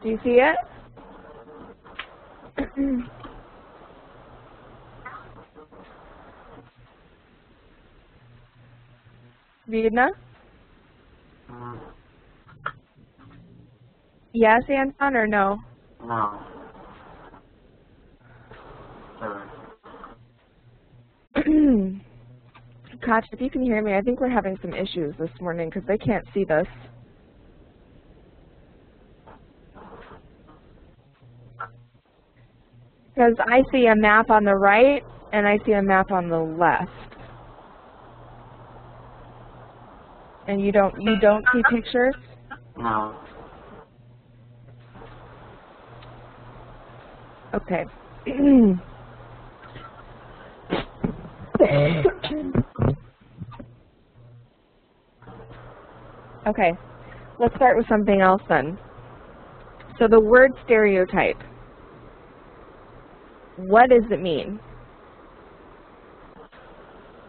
Do you see it? Vidna? Yes, Anton, or no? No. Sorry. Koch, if you can hear me, I think we're having some issues this morning because they can't see this. Because I see a map on the right and I see a map on the left. And you don't see pictures? No. Okay. Okay, let's start with something else then. So the word stereotype, what does it mean?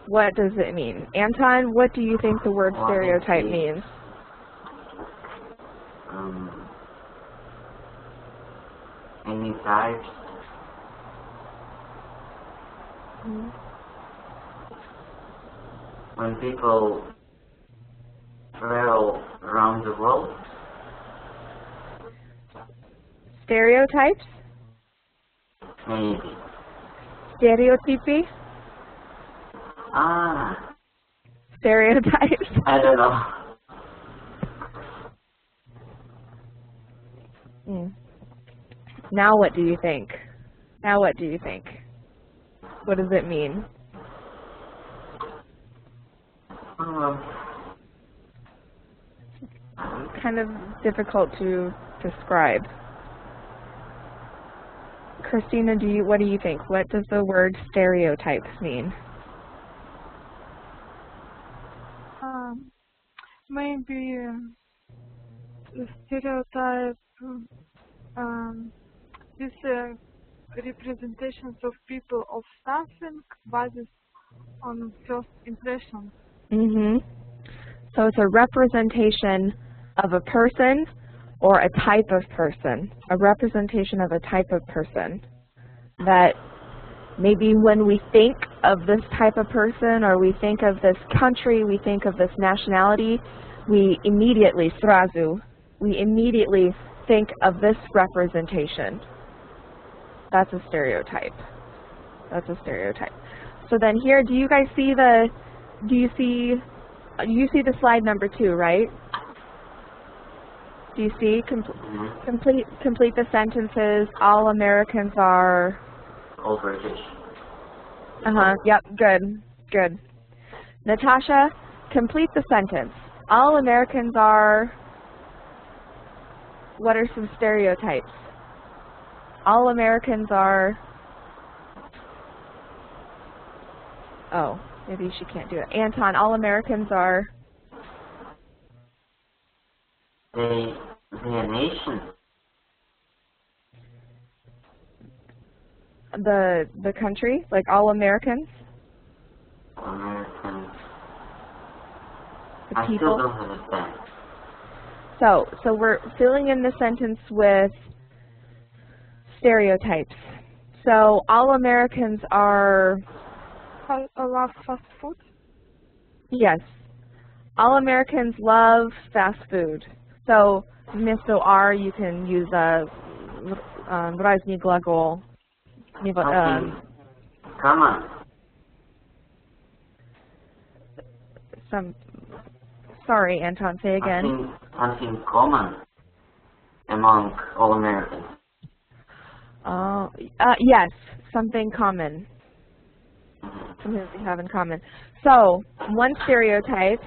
What does it mean? Anton, what do you think the word stereotype means? Any types? When people travel around the world? Stereotypes? Maybe. Stereotypy? Ah. Stereotypes? I don't know. Now what do you think? Now what do you think? What does it mean? Kind of difficult to describe. Christina, what do you think? What does the word stereotypes mean? Maybe stereotype is representations of people of something based on first impression. So it's a representation of a person or a type of person, a representation of a type of person that maybe when we think of this type of person or we think of this country, we think of this nationality, we immediately, srazu, we immediately think of this representation. That's a stereotype. That's a stereotype. So then here, do you guys see the, you see the slide number 2, right? Do you see? Complete the sentences. All Americans are... All British. Yep, good. Natasha, complete the sentence. All Americans are... What are some stereotypes? All Americans are... Oh, maybe she can't do it. Anton, all Americans are... They a nation. The country, like all Americans? Americans. The I people? still don't understand. So we're filling in the sentence with stereotypes. So all Americans are... Love fast food? Yes. All Americans love fast food. So вместо R you can use a wyraźny gлагол. Common. Sorry, Anton, say again. Something common among all Americans. Yes, something common. Something that we have in common. So one stereotype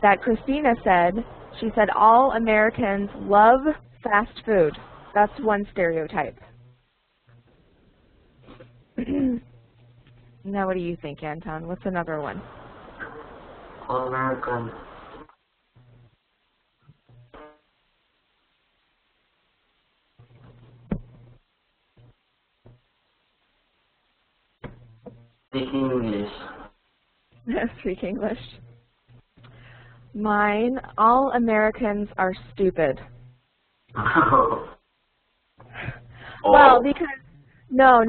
that Christina said, she said all Americans love fast food. That's one stereotype. Now what do you think, Anton? What's another one? All Americans. Speak English. Speak English. Mine, all Americans are stupid. Well, because no.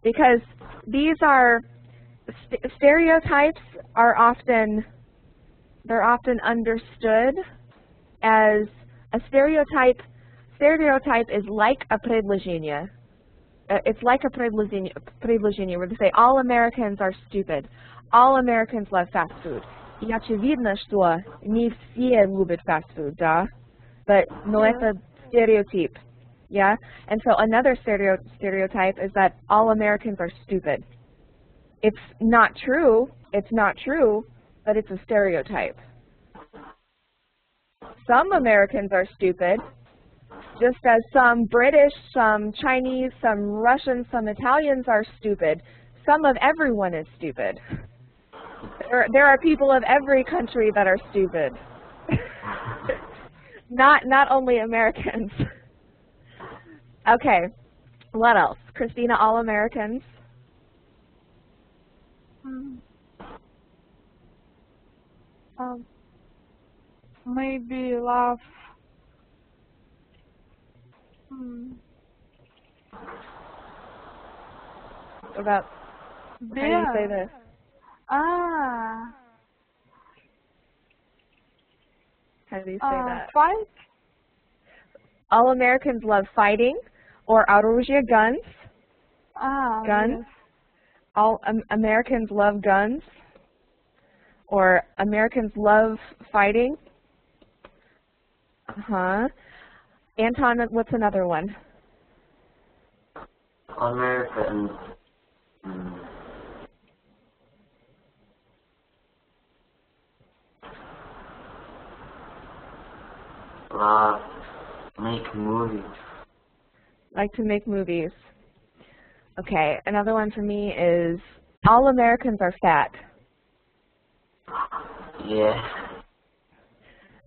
Because these are stereotypes are often understood as a stereotype. Stereotype is like a предложение. It's like a предложение where they say all Americans are stupid. All Americans love fast food. И очевидно, что не все любят fast food, да? But no, это stereotype. Yeah? And so another stereotype is that all Americans are stupid. It's not true, but it's a stereotype. Some Americans are stupid, just as some British, some Chinese, some Russians, some Italians are stupid. Some of everyone is stupid. There are people of every country that are stupid. Not only Americans. Okay, what else? Christina, all Americans? Maybe love. About how do you say this? How do you say that? Fight. All Americans love fighting, or оружие, guns. Guns. Yes. All Americans love guns, or Americans love fighting. Anton, what's another one? Americans love make movies. Like to make movies. Okay, another one for me is all Americans are fat. Yes.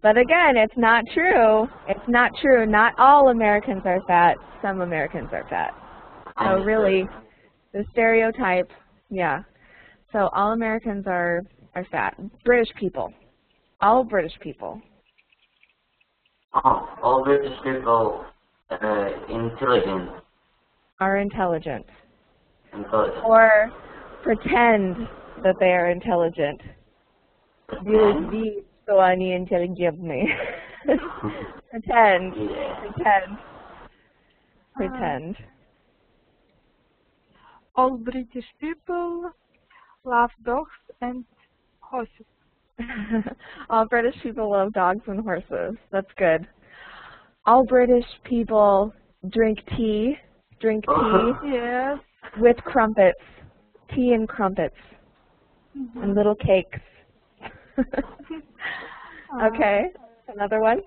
But again, it's not true. It's not true. Not all Americans are fat. Some Americans are fat. So really, the stereotype, yeah. So all Americans are fat. British people. All British people. Oh, all British people intelligent. Are intelligent. Intelligent. Or pretend that they are intelligent. Делать вид, что они интеллигентны. Pretend. Yeah. Pretend. All British people love dogs and horses. All British people love dogs and horses. That's good. All British people drink tea. Yes. With crumpets. Tea and crumpets. And little cakes. Okay, another one.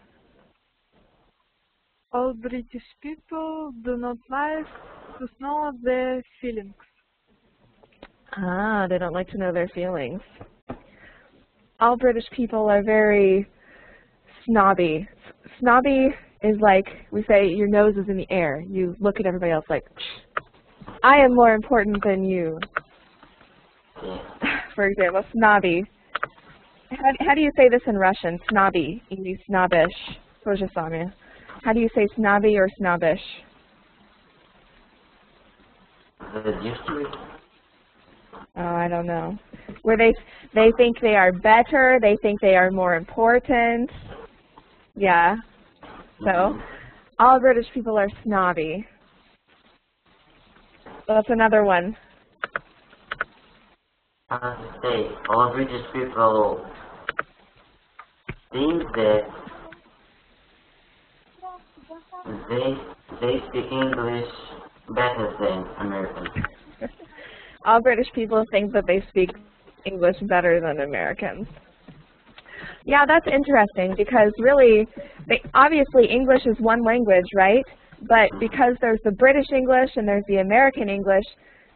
All British people do not like to know their feelings. They don't like to know their feelings. All British people are very snobby. Snobby is like, we say your nose is in the air. You look at everybody else like, I am more important than you. For example, snobby. How do you say this in Russian? Snobby. Или snobbish. То же самое. How do you say snobby or snobbish? Oh, I don't know. Where they think they are better, they think they are more important. Yeah. So, all British people are snobby. That's another one. All British people think that they speak English better than Americans. All British people think that they speak English better than Americans. Yeah, that's interesting because really, obviously English is one language, right? But because there's the British English and there's the American English,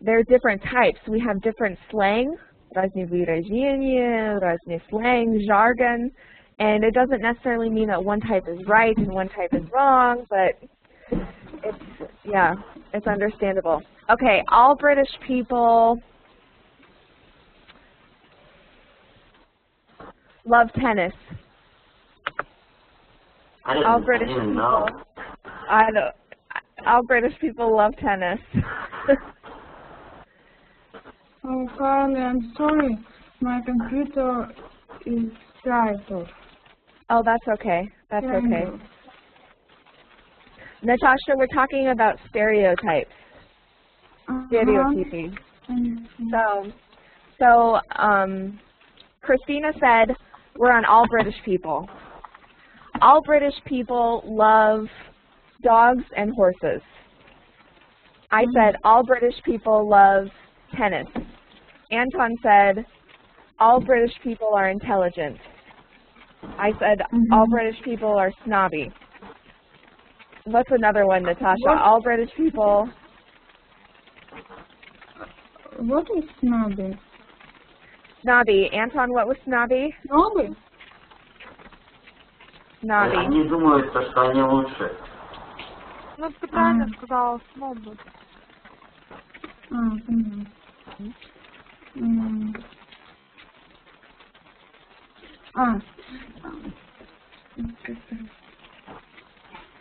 there are different types. We have different slang, разные выражения, разный slang, jargon, and it doesn't necessarily mean that one type is right and one type is wrong, but it's understandable. Okay, all British people love tennis. All British didn't people. know. I don't. All British people love tennis. Oh, Carly, I'm sorry. My computer is shut off. Oh, that's okay. That's Kind okay. of. Natasha, we're talking about stereotypes, stereotyping. So, Christina said we're on all British people. All British people love dogs and horses. I said all British people love tennis. Anton said all British people are intelligent. I said all British people are snobby. What's another one, Natasha? What? All British people. What is snobby? Snobby. Anton, what was snobby? Snobby? Snobby. Они думают, что они лучше. Ну, ты правильно сказала, снобы. Понятно.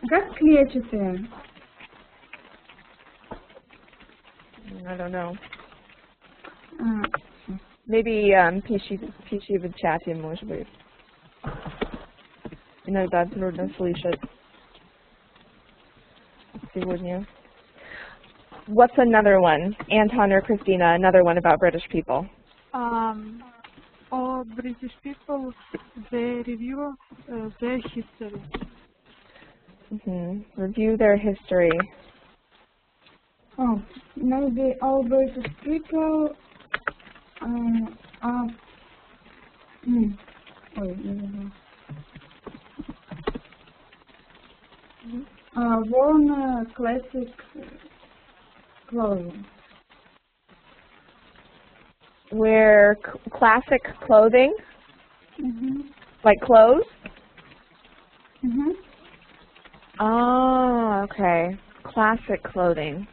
Как клетчатые? I don't know. Maybe пиши в чате, может быть. Иногда трудно слышать сегодня. What's another one? Anton or Christina, another one about British people. All British people, they review their history. Review their history. Oh, maybe all British people worn classic clothing. Wear classic clothing? Like clothes? Oh, okay. Classic clothing.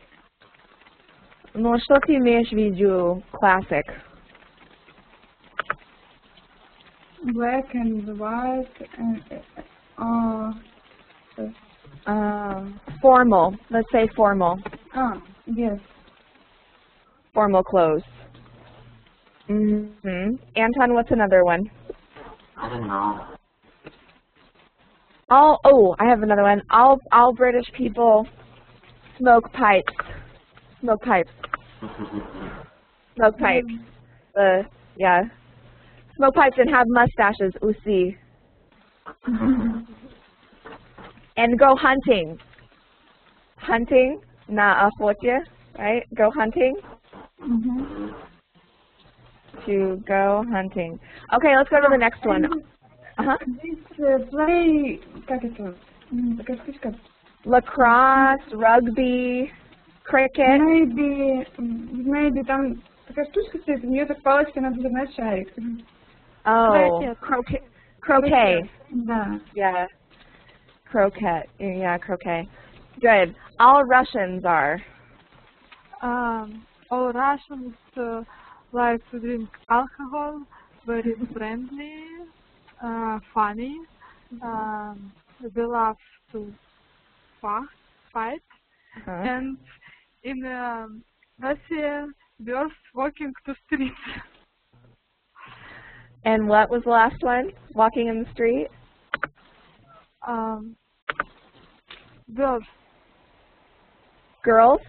Ну, что ты имеешь в виду classic? Black and white and formal. Let's say formal. Yes. Formal clothes. Anton, what's another one? I don't know. I have another one. All British people smoke pipes. Smoke pipes. Smoke pipes. Yeah. Smoke pipes and have mustaches, usi. And go hunting. Hunting, na охоте, right? Go hunting. To go hunting. Okay, let's go to the next one. This play, как это? Такая штучка. Lacrosse, rugby, cricket. Maybe там такая штучка стоит, у нее так палочка, надо загнать шарик. Oh, croquet. Да. Yeah. Croquet. Yeah, croquet. Good. All Russians are. All Russians like to drink alcohol, very friendly, funny, they love to fight, and in Russia, girls walking to streets. And what was the last one? Walking in the street? Girls. Girls?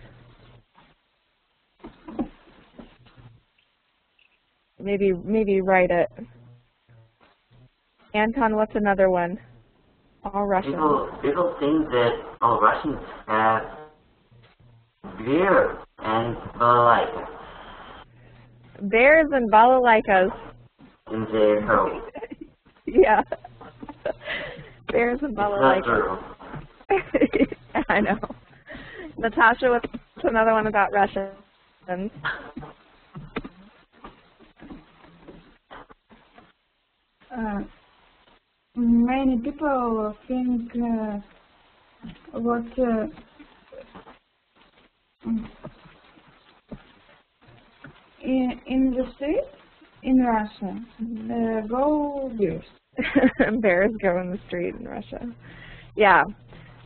Maybe write it. Anton, what's another one? All Russians. People think that all Russians have beer and balalaika. Bears and balalaikas. In their home. Yeah. Bears and balalaikas. It's not true. I know. Natasha, what's another one about Russians? Many people think what in the street in Russia go bears. Bears go in the street in Russia. Yeah.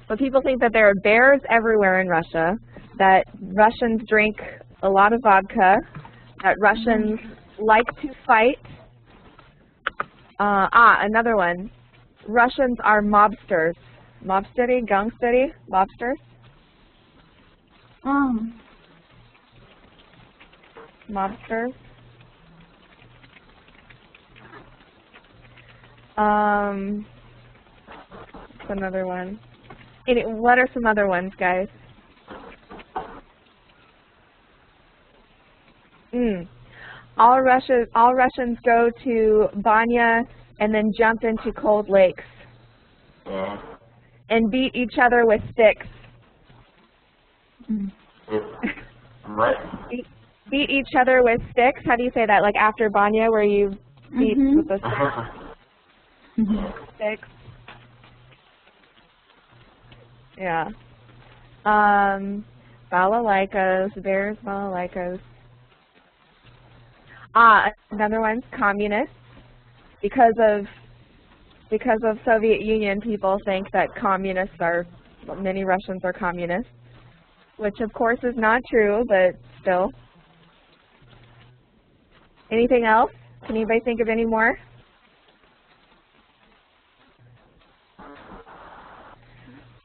So people think that there are bears everywhere in Russia, that Russians drink a lot of vodka, that Russians like to fight. Another one. Russians are mobsters. Mobstery, gangstery, mobsters. Mobsters. What's another one? What are some other ones, guys? All Russians go to Banya and then jump into cold lakes. Yeah. And beat each other with sticks. What? Beat each other with sticks. How do you say that? Like after Banya, where you beat with the sticks. Yeah. Balalaikas, bears, balalaikas. Another one's communists. Because of Soviet Union, people think that many Russians are communists, which of course is not true, but still. Anything else? Can anybody think of any more?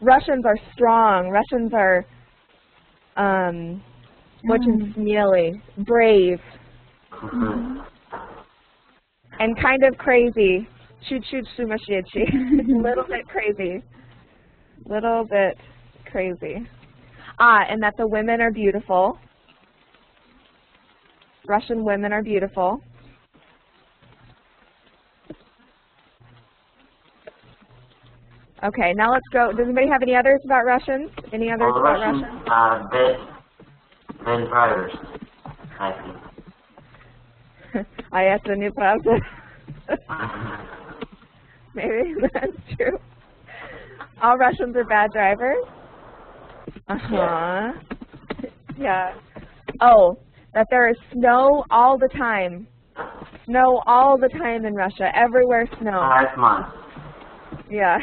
Russians are strong. Russians are очень смелый, brave, and kind of crazy. Чуть-чуть сумасшедший. A little bit crazy. Little bit crazy. And that the women are beautiful. Russian women are beautiful. Okay, now let's go. Does anybody have any others about Russians? Any others about Russians? Bad drivers, I think. I asked the new правда. Maybe that's true. All Russians are bad drivers? Yeah. Oh, that there is snow all the time. Snow all the time in Russia. Everywhere snow. 5 months. Yeah.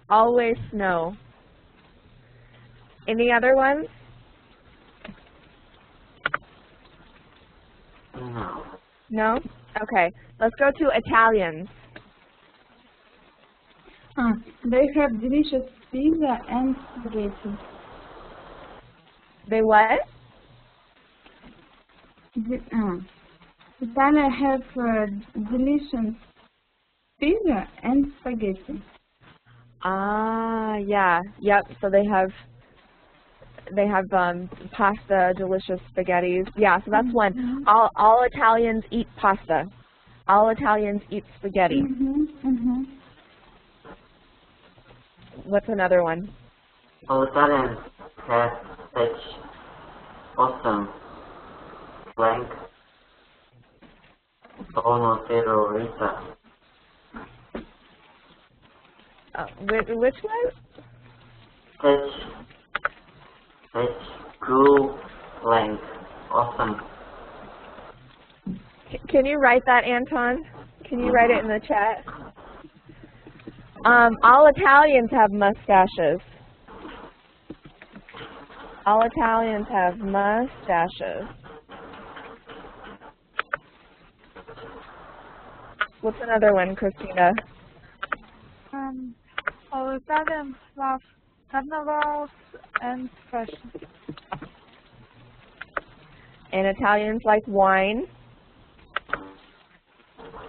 Always snow. Any other ones? No. No? Okay. Let's go to Italians. They have delicious pizza and spaghetti. They what? Italians have delicious pizza and spaghetti. Yeah. Yep. So they have pasta, delicious spaghettis. Yeah, so that's one. All Italians eat pasta. All Italians eat spaghetti. What's another one? All Italians have such awesome blank Ono terrorista. Which one? Such cool blank awesome. Can you write that, Anton? Can you write it in the chat? All Italians have mustaches. All Italians have mustaches. What's another one, Christina? All Italians love carnivals and fashion. And Italians like wine.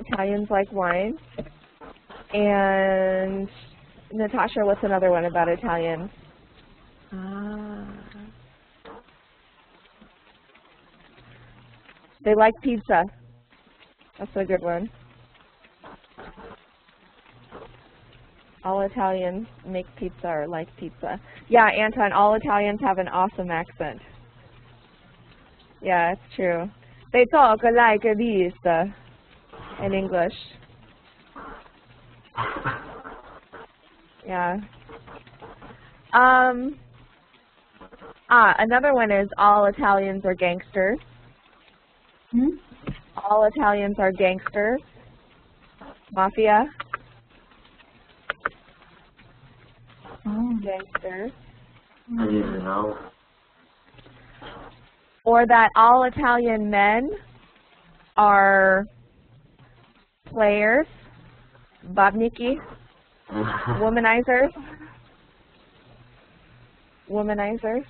Italians like wine. And Natasha, what's another one about Italians? They like pizza. That's a good one. All Italians make pizza or like pizza. Yeah, Anton, all Italians have an awesome accent. Yeah, it's true. They talk like this in English. Yeah. Another one is all Italians are gangsters. All Italians are gangsters. Mafia. gangsters. I didn't know. Or that all Italian men are players, babniki, womanizers, womanizers.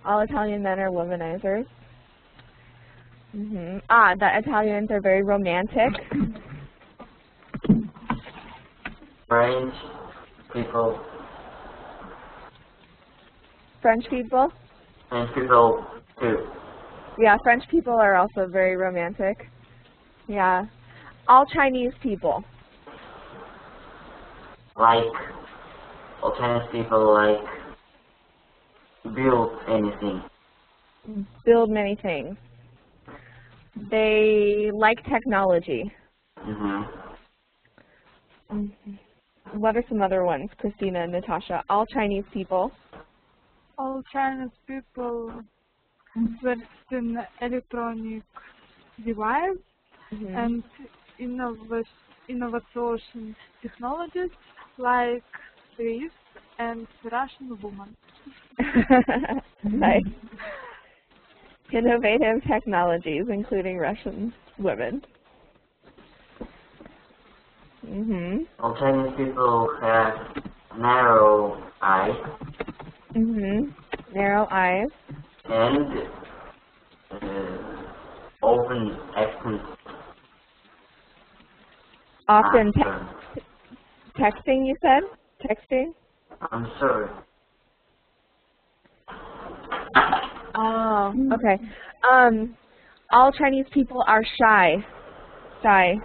All Italian men are womanizers. That Italians are very romantic. French people. French people. French people too. Yeah, French people are also very romantic. Yeah. All Chinese people. Like, all Chinese people like build anything. Build many things. They like technology. What are some other ones, Christina and Natasha? All Chinese people. All Chinese people invest in electronic device and innovation technologies like Swiss and Russian women. Nice. Innovative technologies, including Russian women. All Chinese people have narrow eyes. Narrow eyes. And open accent. Often texting, you said? Texting? I'm sorry. Oh, okay. All Chinese people are shy. Shy.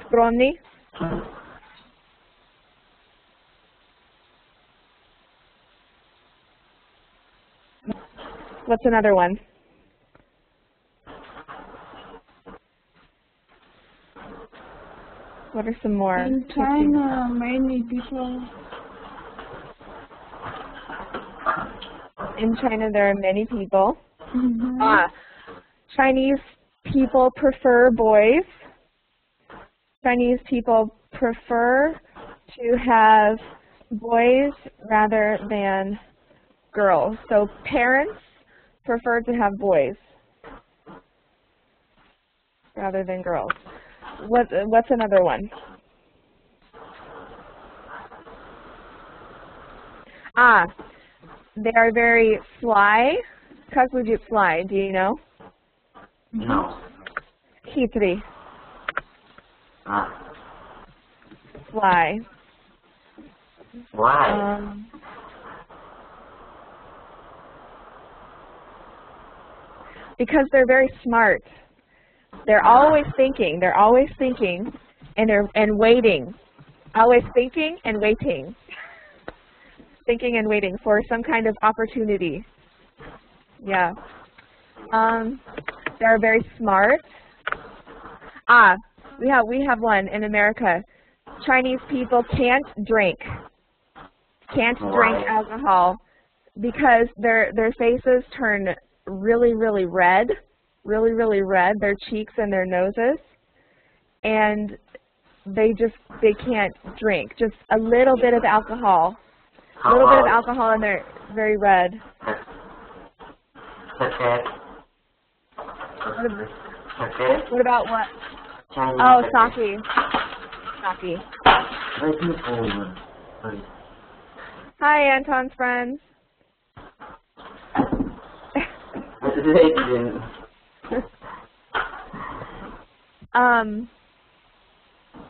Скромный. What's another one? What are some more? In China, many people. In China, there are many people. Chinese people prefer boys. Chinese people prefer to have boys rather than girls. So parents prefer to have boys rather than girls. What's another one? They are very sly. Как будет sly? Do you know? No. Хитрый. Sly. Why? Because they're very smart. They're always thinking. They're always thinking, and waiting. Always thinking and waiting. Thinking and waiting for some kind of opportunity. Yeah. They're very smart. We have one in America. Chinese people can't drink. Can't drink alcohol because their faces turn really, really red. Really, really red, their cheeks and their noses. And they can't drink. Just a little bit of alcohol. A little bit of alcohol and they're very red. What about what? Oh, sake. Sake. Hi, Anton's friends.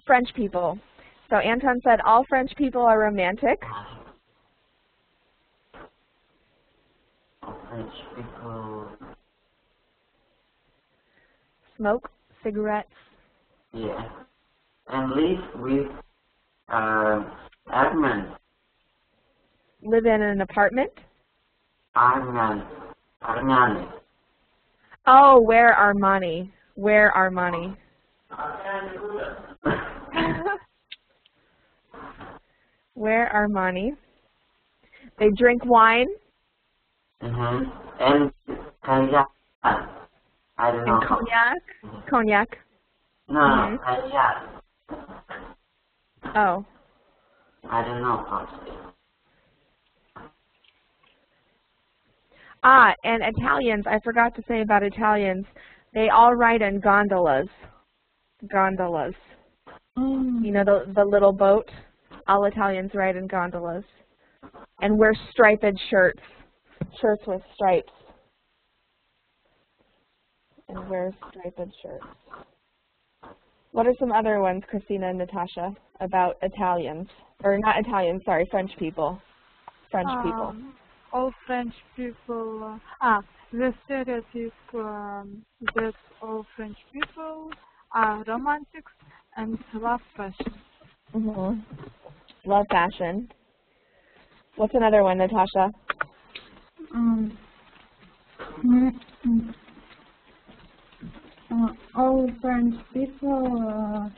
French people. So Anton said all French people are romantic. French people. Smoke cigarettes. Yeah. And live with Armand. Live in an apartment. Armani. Oh, wear Armani. Wear Armani. Wear Armani. They drink wine. And cognac. I don't know. And cognac. Cognac. No, cognac. Oh. I don't know how to say. Ah, and Italians, I forgot to say about Italians, they all ride in gondolas. Gondolas. You know, the little boat? All Italians ride in gondolas. And wear striped shirts. Shirts with stripes. And wear striped shirts. What are some other ones, Christina and Natasha, about Italians? Or not Italians, sorry, French people. French people. All French people, the stereotype that all French people are romantics and love fashion. Love fashion. What's another one, Natasha? All French people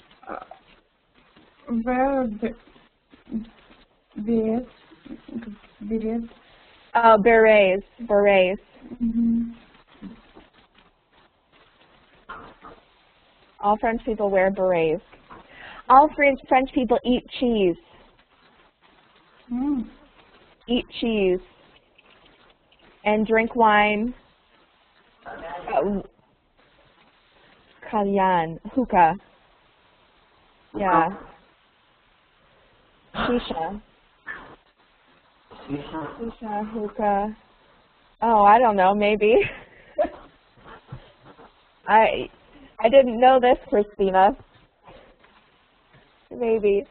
wear berets. Oh, berets. Berets. All French people wear berets. All French people eat cheese. Eat cheese. And drink wine. Kalyan. Hookah. Yeah. Shisha. Shisha, hookah. Oh, I don't know, maybe. I didn't know this, Christina. Maybe.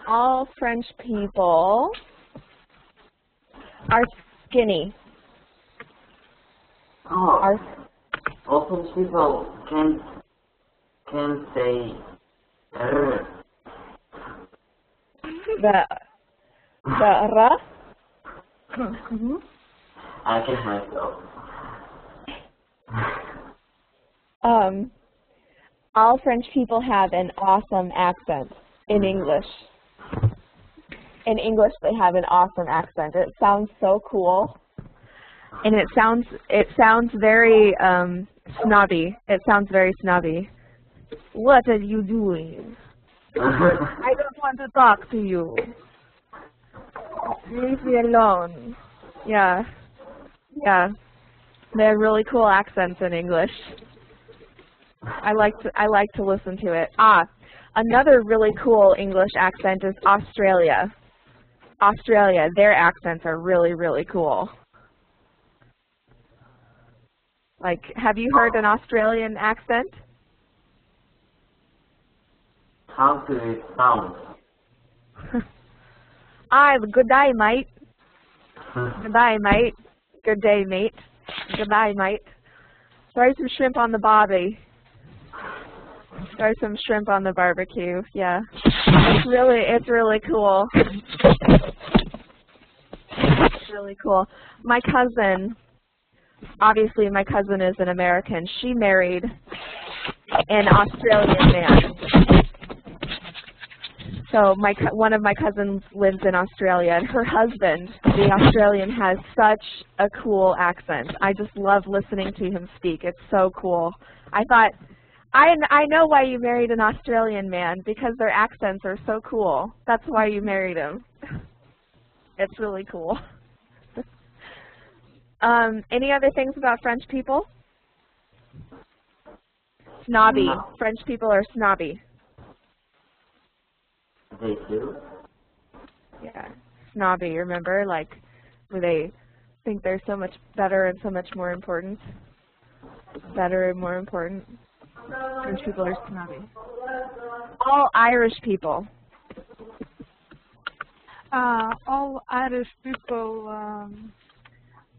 All French people are skinny. Oh, all French people can say The ra? I can myself. All French people have an awesome accent in English. In English, they have an awesome accent. It sounds so cool, and it sounds very snobby. It sounds very snobby. What are you doing? I don't want to talk to you. Leave me alone. Yeah. Yeah. They have really cool accents in English. I like to listen to it. Another really cool English accent is Australia. Australia, their accents are really, really cool. Like, have you heard an Australian accent? How do it sound? Good day, mate. Good day, mate. Good day, mate. Good day, mate. Throw some shrimp on the barbie. Throw some shrimp on the barbecue. Yeah, it's really cool. It's really cool. My cousin, obviously, my cousin is an American. She married an Australian man. So one of my cousins lives in Australia, and her husband, the Australian, has such a cool accent. I just love listening to him speak. It's so cool. I thought, I know why you married an Australian man, because their accents are so cool. That's why you married him. It's really cool. Any other things about French people? Snobby. No. French people are snobby. They do? Yeah, snobby, remember? Like, where they think they're so much better and so much more important. Better and more important. French people are snobby. All Irish people. All Irish people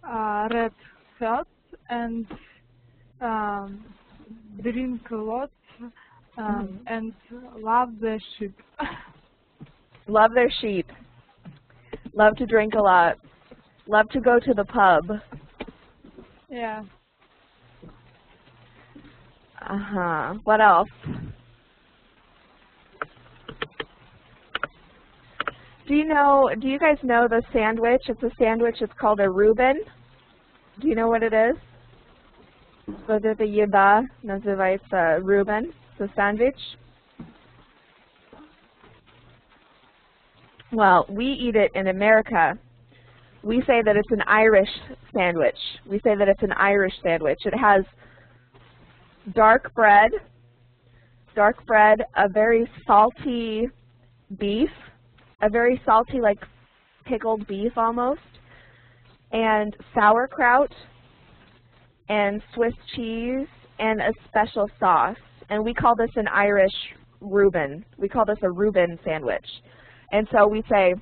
read fast and drink a lot and love their sheep. Love their sheep. Love to drink a lot. Love to go to the pub. Yeah. What else? Do you guys know the sandwich? It's a sandwich, it's called a Reuben. Do you know what it is? Вот эта еда называется Reuben, the sandwich. Well, we eat it in America. we say that it's an Irish sandwich. We say that it's an Irish sandwich. It has dark bread, a very salty beef, a very salty, like pickled beef almost, and sauerkraut, and Swiss cheese, and a special sauce. And we call this an Irish Reuben. We call this a Reuben sandwich. And so we say,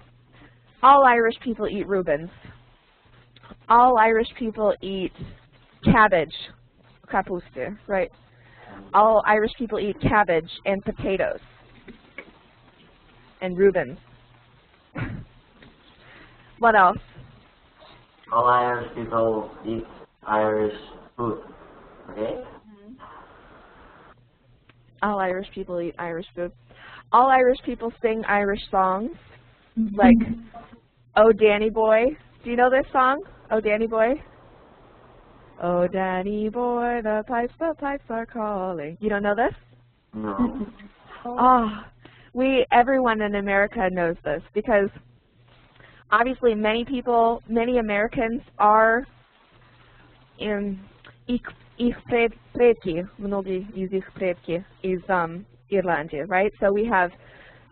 all Irish people eat Reubens. All Irish people eat cabbage, kapuste, right? All Irish people eat cabbage and potatoes and Reubens. What else? All Irish people eat Irish food. Okay? All Irish people eat Irish food. All Irish people sing Irish songs, like Oh Danny Boy. Do you know this song? Oh Danny Boy? Oh Danny Boy, the pipes are calling. You don't know this? No. Oh, everyone in America knows this because obviously many Americans are ich predki, mnogi iz ich predki iz Irlandie, right? So we have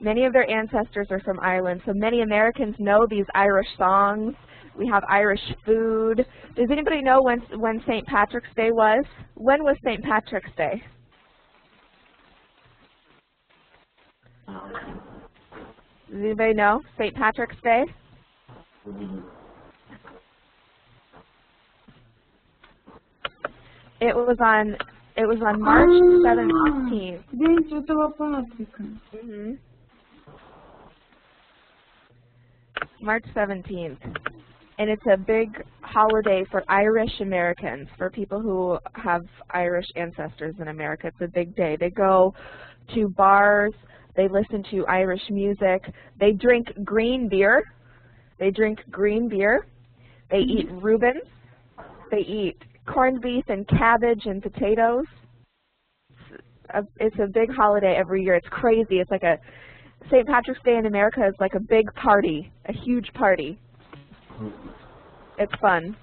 many of their ancestors are from Ireland, so many Americans know these Irish songs. We have Irish food. Does anybody know when St. Patrick's Day was? When was St. Patrick's Day? Does anybody know St. Patrick's Day? It was on March 17th. День Святого Патрика. March 17th. And it's a big holiday for Irish Americans, for people who have Irish ancestors in America. It's a big day. They go to bars, they listen to Irish music, they drink green beer. They eat Reubens, they eat corned beef and cabbage and potatoes. It's a big holiday every year. It's crazy. It's like St. Patrick's Day in America is like a big party, a huge party. It's fun.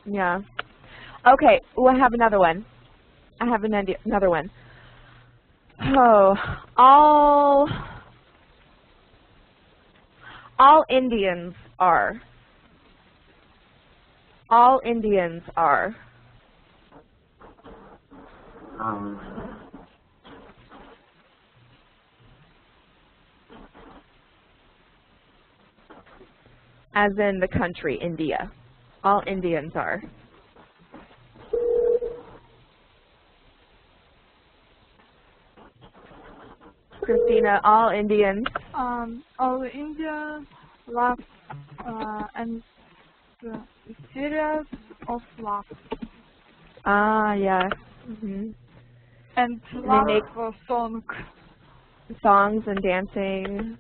Yeah. Okay, we'll have another one. I have another one. Oh, all Indians are. All Indians are. As in the country, India. All Indians are. Christina, all Indians. All Indians love and serious of love. Ah, yes. And they love make songs and dancing.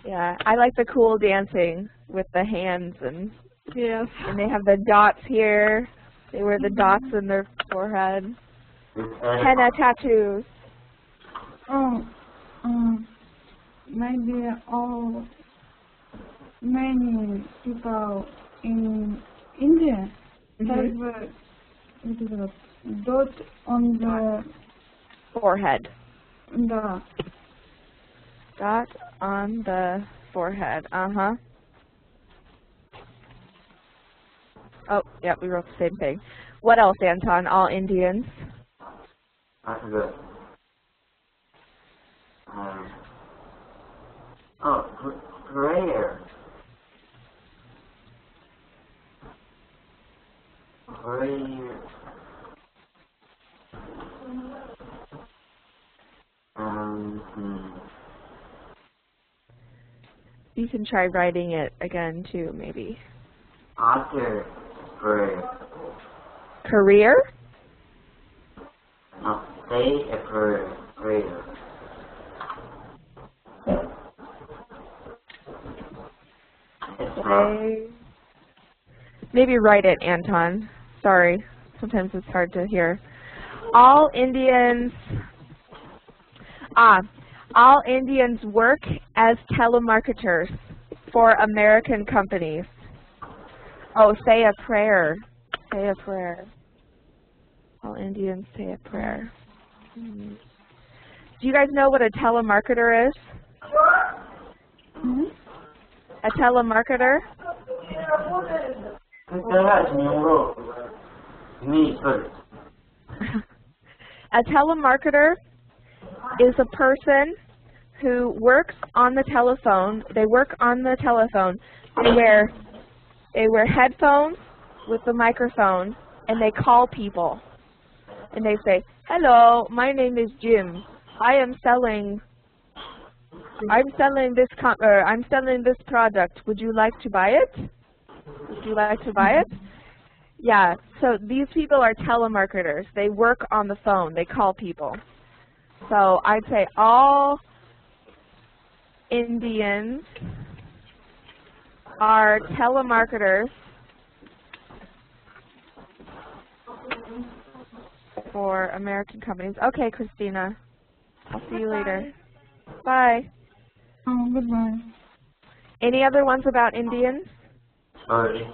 Yeah, I like the cool dancing with the hands and yes. And they have the dots here. They wear the dots in their forehead. Henna tattoos. Maybe many people in India have a dot on the forehead. The dot on the forehead. Oh, yeah, we wrote the same thing. What else, Anton? All Indians. That's good. Prayer. Prayer. You can try writing it again too, maybe. After prayer. Career? No, say a prayer. Maybe write it, Anton. Sorry, sometimes it's hard to hear. All Indians work as telemarketers. for American companies. Oh, say a prayer. Say a prayer. All Indians say a prayer. Do you guys know what a telemarketer is? A telemarketer? A telemarketer is a person who works on the telephone. They work on the telephone. They wear headphones with the microphone, and they call people. And they say, "Hello, my name is Jim. I'm selling this product. Would you like to buy it? Would you like to buy it?" Yeah, so these people are telemarketers. They work on the phone. They call people. So I'd say all Indians are telemarketers for American companies. Okay, Christina. I'll see you later. Bye. Oh, goodbye. Any other ones about Indians? Sorry.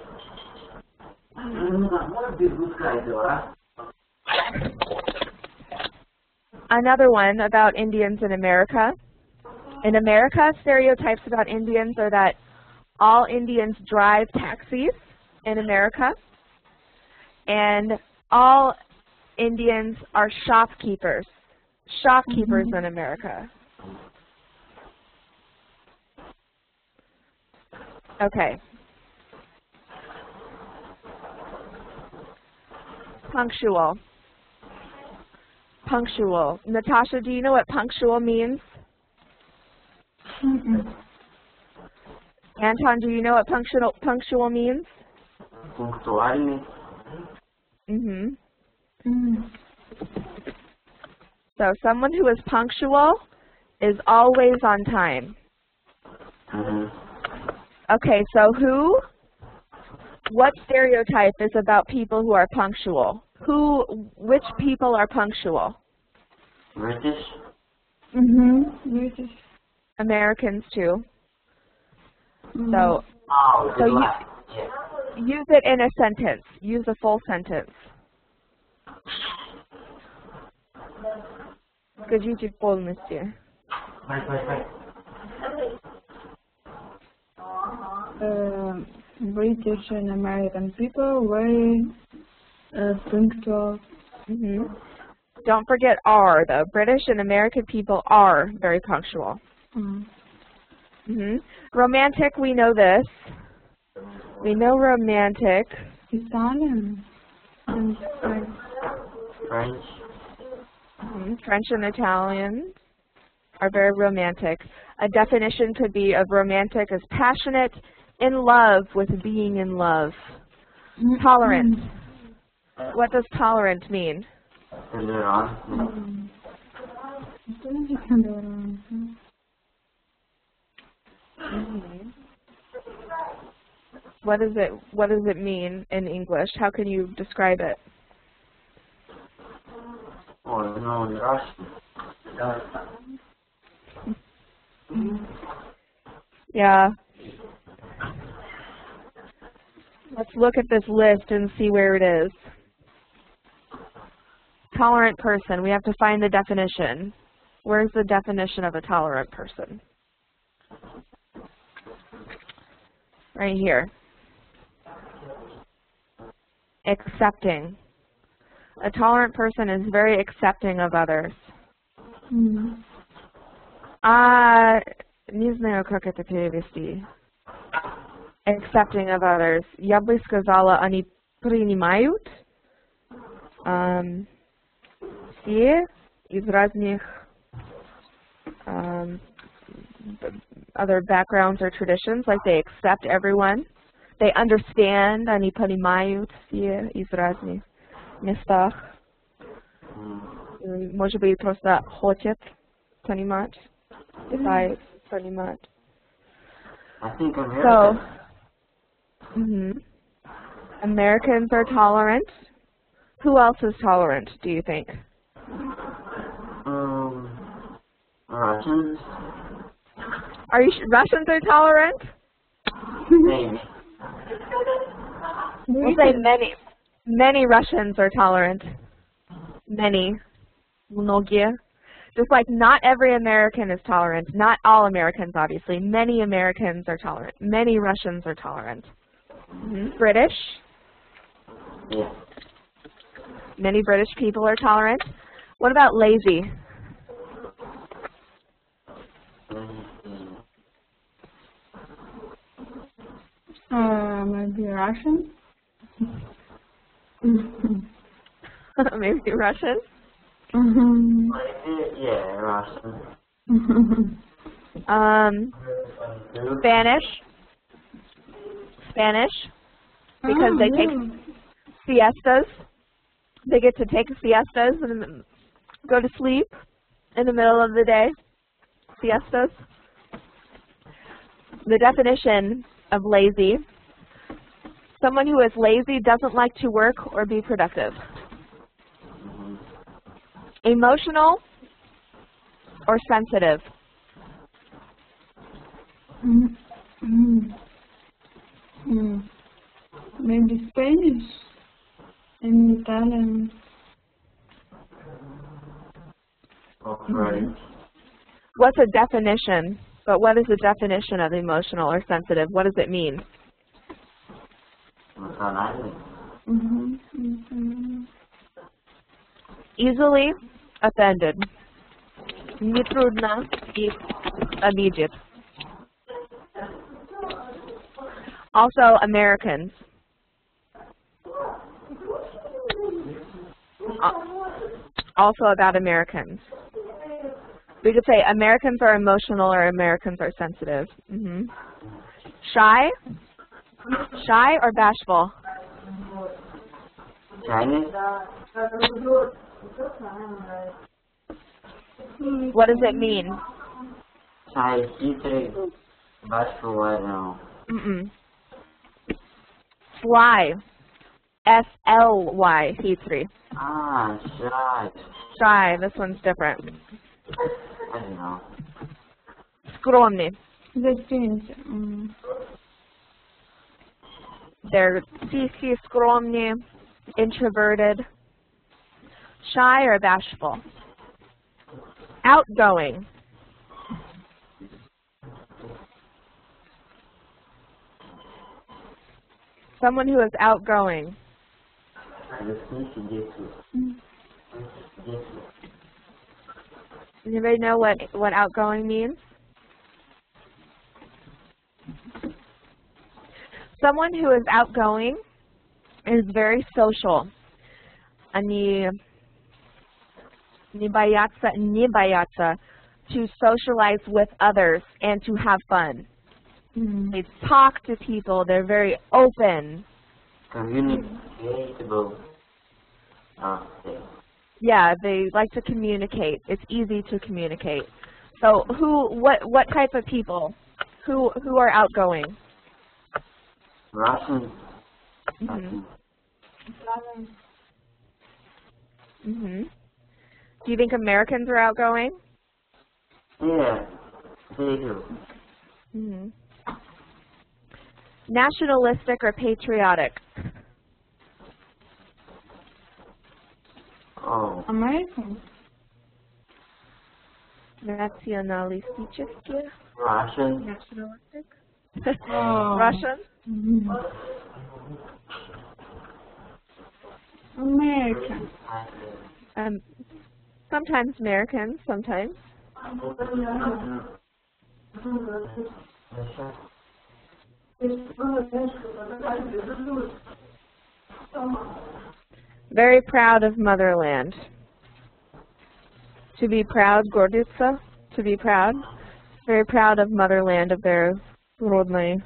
Another one about Indians in America. In America, stereotypes about Indians are that all Indians drive taxis in America, and all Indians are shopkeepers. Shopkeepers in America. Okay. Punctual. Punctual. Natasha, do you know what punctual means? Anton, do you know what punctual means? Punctualny. So someone who is punctual is always on time. Okay, so what stereotype is about people who are punctual? Which people are punctual? British. British. Americans too. Oh, So use it in a sentence. Use a full sentence. Скажите полностью. British and American people very punctual. Don't forget are, though. British and American people are very punctual. Romantic, we know this. We know romantic. Italian and French. French and Italian are very romantic. A definition could be of romantic as passionate, in love with being in love. Tolerant. What does tolerant mean? What does it mean in English? How can you describe it? Oh, no, Russian. Yeah. Let's look at this list and see where it is. Tolerant person. We have to find the definition. Where's the definition of a tolerant person? Right here. Accepting. A tolerant person is very accepting of others. Не знаю, как это перевести. Accepting of others. Я бы сказала, они принимают все из разных other backgrounds or traditions, like they accept everyone. They understand, они понимают все из разных местах. Может быть, просто хотят понимать, пытаются понимать. I think American. So, Americans are tolerant. Who else is tolerant, do you think? Russians. Russians are tolerant? Maybe. We'll say many. Many Russians are tolerant. Many. Многие. Just like not every American is tolerant. Not all Americans, obviously. Many Americans are tolerant. Many Russians are tolerant. British. Yeah. Many British people are tolerant. What about lazy? Maybe Russian. Maybe Russian. Yeah, Russian. Spanish. Spanish. Because they take siestas. They get to take siestas and go to sleep in the middle of the day. Siestas. The definition of lazy: someone who is lazy doesn't like to work or be productive. Emotional or sensitive? Maybe Spanish and Italian. Okay. What's a definition? But what is the definition of emotional or sensitive? What does it mean? Easily offended. Нетрудно их обидеть. Also, Americans. Also about Americans. We could say Americans are emotional or Americans are sensitive. Shy? Shy or bashful? Chinese? What does it mean? Shy, hickory, bashful, I don't know. Sly. S-L-Y, hickory. Ah, shy. Shy, this one's different. I don't know. Скромный. Зачем? They're тихие, скромные, introverted. Shy or bashful? Outgoing. Someone who is outgoing. Anybody know what outgoing means? Someone who is outgoing is very social. Они не боятся to socialize with others and to have fun. They talk to people. They're very open. Communicatable. Yeah, they like to communicate. It's easy to communicate. So what type of people? Who are outgoing? Russian. Do you think Americans are outgoing? Yeah, they do. Nationalistic or patriotic? Oh. American. Nationalistic. Russian. Nationalistic. Oh. Russian. American. Sometimes Americans. Sometimes. Very proud of motherland. To be proud, гордиться, to be proud. Very proud of motherland, of their родная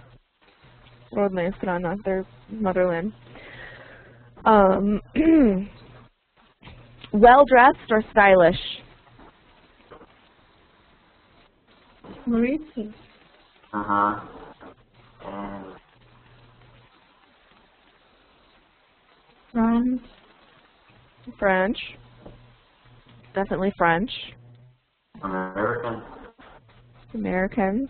страна, their motherland. Well-dressed or stylish? British. And France. French. Definitely French. American. Americans.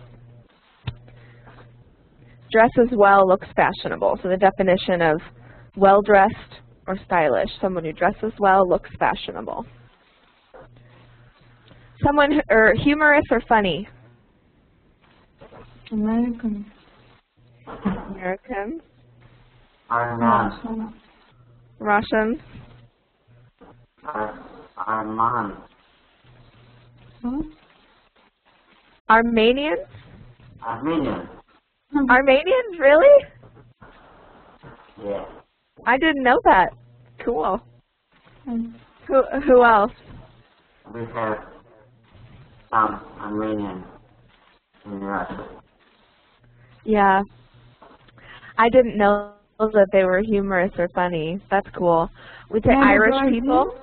Dresses well, looks fashionable. So the definition of well-dressed or stylish, someone who dresses well, looks fashionable. Someone or humorous or funny. American. American. Arman. Russian. Arman. Huh? Armenians. Armenian. Armenians, really? Yeah. I didn't know that. Cool. Mm. Who else? We have some Armenian in Russia. Yeah. I didn't know that they were humorous or funny. That's cool. We'd say Irish people.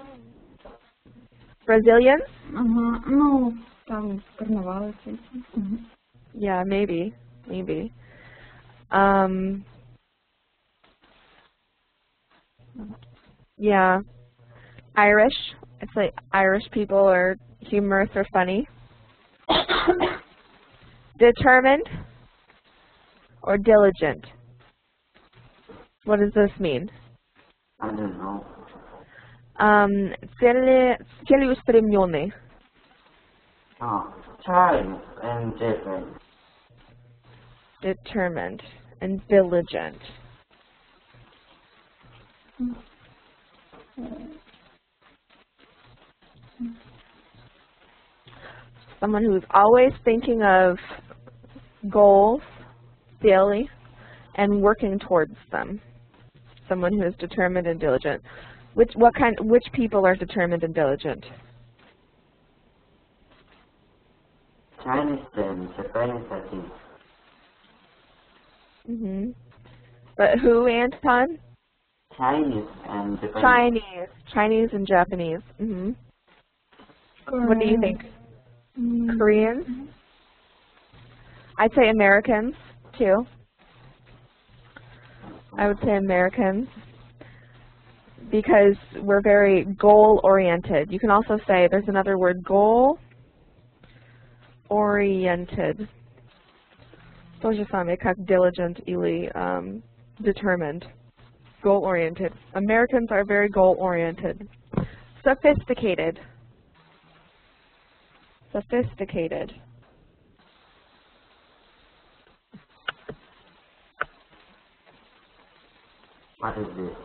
Brazilians? Ну, там карнавалы всякие. Yeah, maybe. Yeah. Irish. I'd say Irish people are humorous or funny. Determined or diligent. What does this mean? I don't know. Целеустремленный. Oh, time and different. Determined and diligent. Someone who's always thinking of goals daily and working towards them. Someone who is determined and diligent. Which people are determined and diligent? Chinese and Japanese, I think. But who, Anton? Chinese and Japanese. Chinese and Japanese. What do you think? Koreans? I'd say Americans, too. I would say Americans because we're very goal-oriented. You can also say, there's another word, goal-oriented. То же самое, как diligent или determined. Goal-oriented. Americans are very goal-oriented. Sophisticated. Sophisticated. What is this?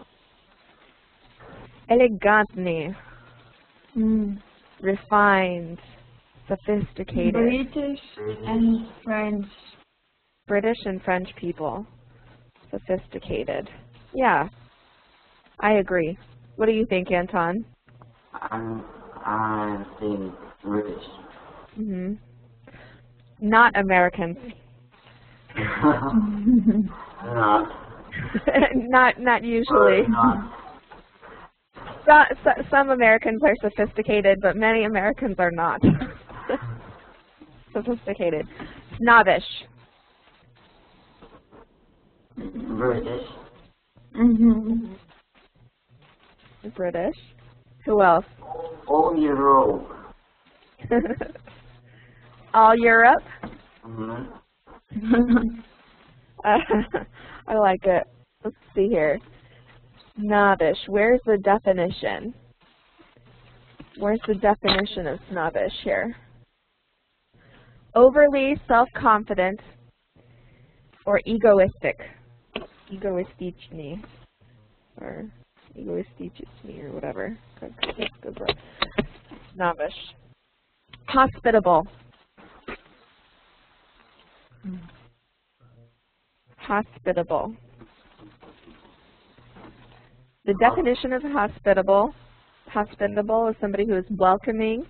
Elegantny. Refined. Sophisticated. British and French. British and French people. Sophisticated. Yeah, I agree. What do you think, Anton? I think British. Not Americans. Not. not usually. Some Americans are sophisticated, but many Americans are not. Sophisticated. Snobbish. British. British. Who else? All Europe. All Europe? I like it. Let's see here. Snobbish. Where's the definition? Where's the definition of snobbish here? Overly self-confident or egoistic. Egoistichny. Or egoistichny or whatever. Snobbish. Hospitable. Hospitable. The definition of hospitable is somebody who is welcoming,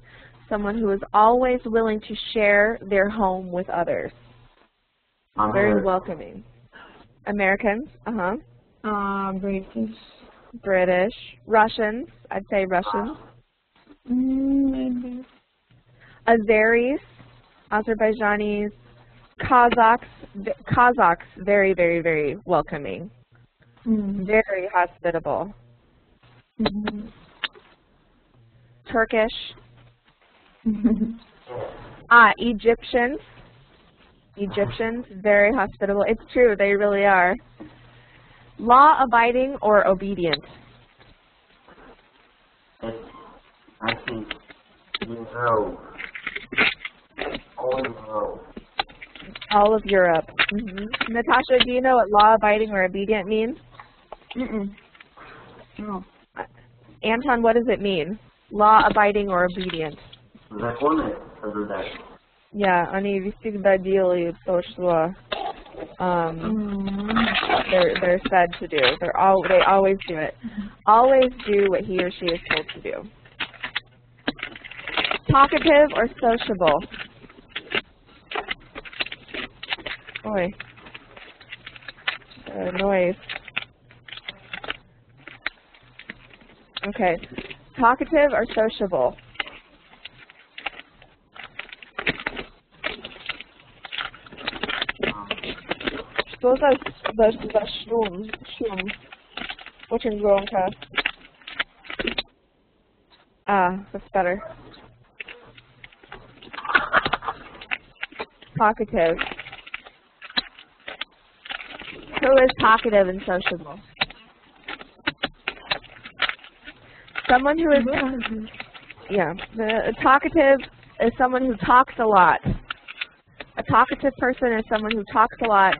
someone who is always willing to share their home with others. Very welcoming. Americans, British. British. Russians, I'd say Russians. Maybe. Azeris, Azerbaijanis. Kazakhs, very, very, very welcoming. Very hospitable. Turkish. Egyptians. Egyptians, very hospitable. It's true, they really are. Law-abiding or obedient? I think in row. All in row. All of Europe. Natasha, do you know what law-abiding or obedient means? No. Anton, what does it mean? Law-abiding or obedient? Законы соблюдать. Yeah, они всегда делают то, что they're said to do. They always do it. Always do what he or she is told to do. Talkative or sociable? Boy, noise. Okay, talkative or sociable? Что за шум? Очень громко. That's better. Talkative. Who is talkative and sociable? Someone who is, talkative is someone who talks a lot. A talkative person is someone who talks a lot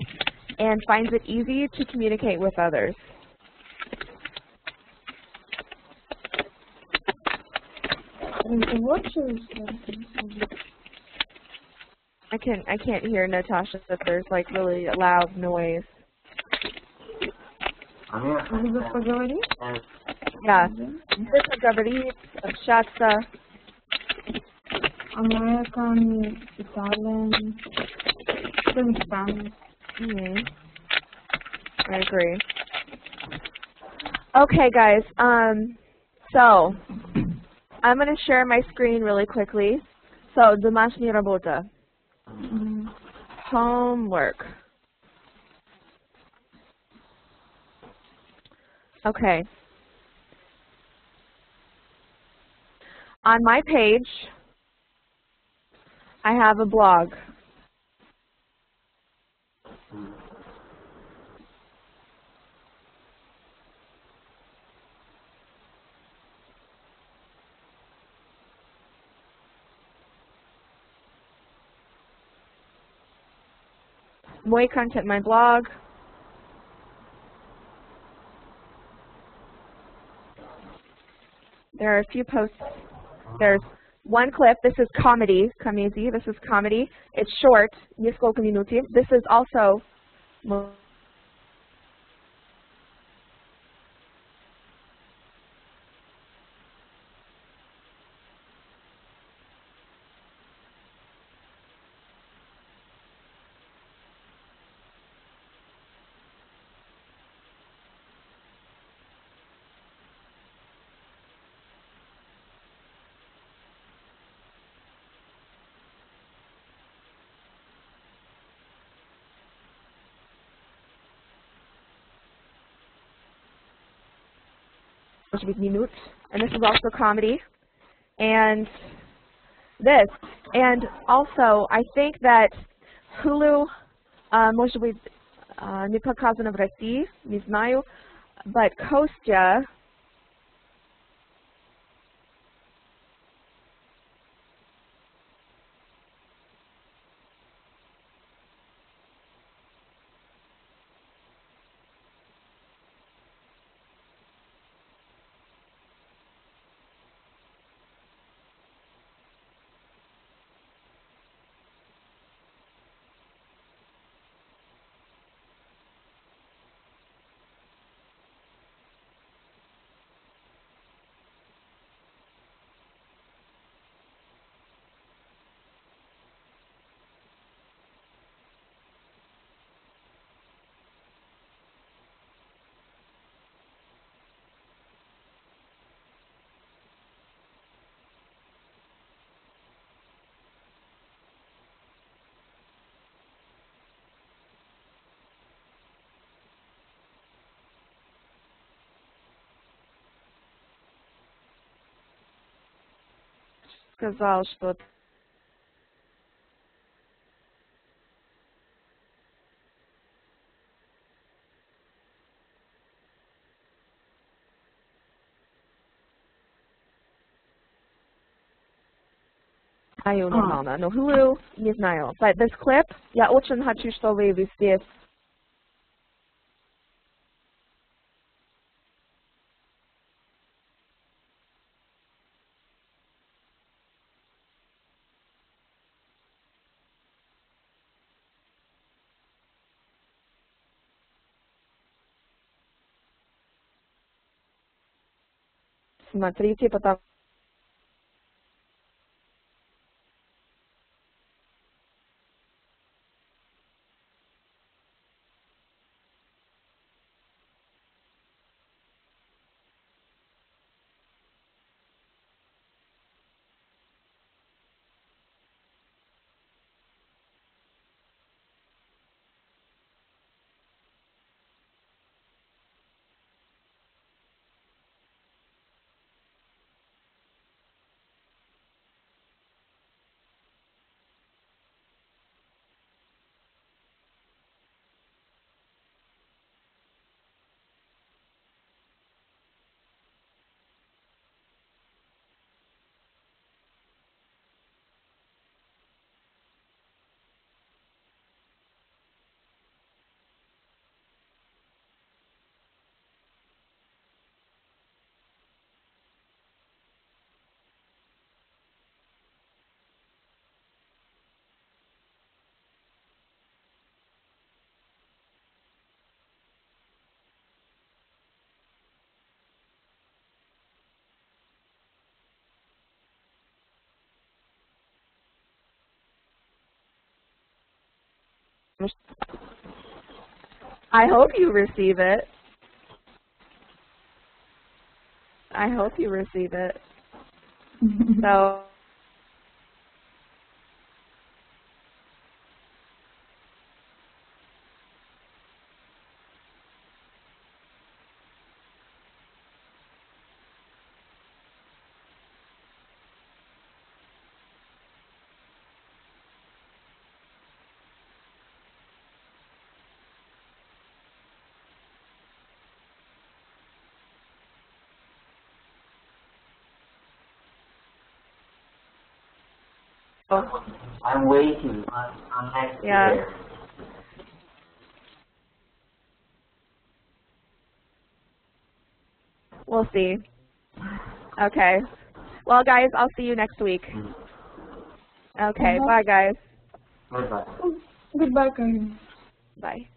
and finds it easy to communicate with others. I can't hear Natasha, but there's like really loud noise. Yeah. Говорить, общаться. American, Italian, Spanish. I agree. Okay, guys. So I'm going to share my screen really quickly. So, домашняя работа. Homework. Okay. On my page, I have a blog. More content, my blog. There are a few posts. There's one clip. This is comedy. Комедии. This is comedy. It's short. Несколько минут. This is also minutes, and this is also comedy. And this, and also I think that Hulu, может быть, не показано в России, не знаю, but Kostya, сказал, что знаю нормально, но who не знаю. But this clip, я очень хочу, чтобы вы здесь смотрите, потому I hope you receive it. I hope you receive it. So I'm waiting on next yeah. year. We'll see. Okay. Well, guys, I'll see you next week. Okay. Bye, guys. Goodbye. Goodbye, Karim. Bye.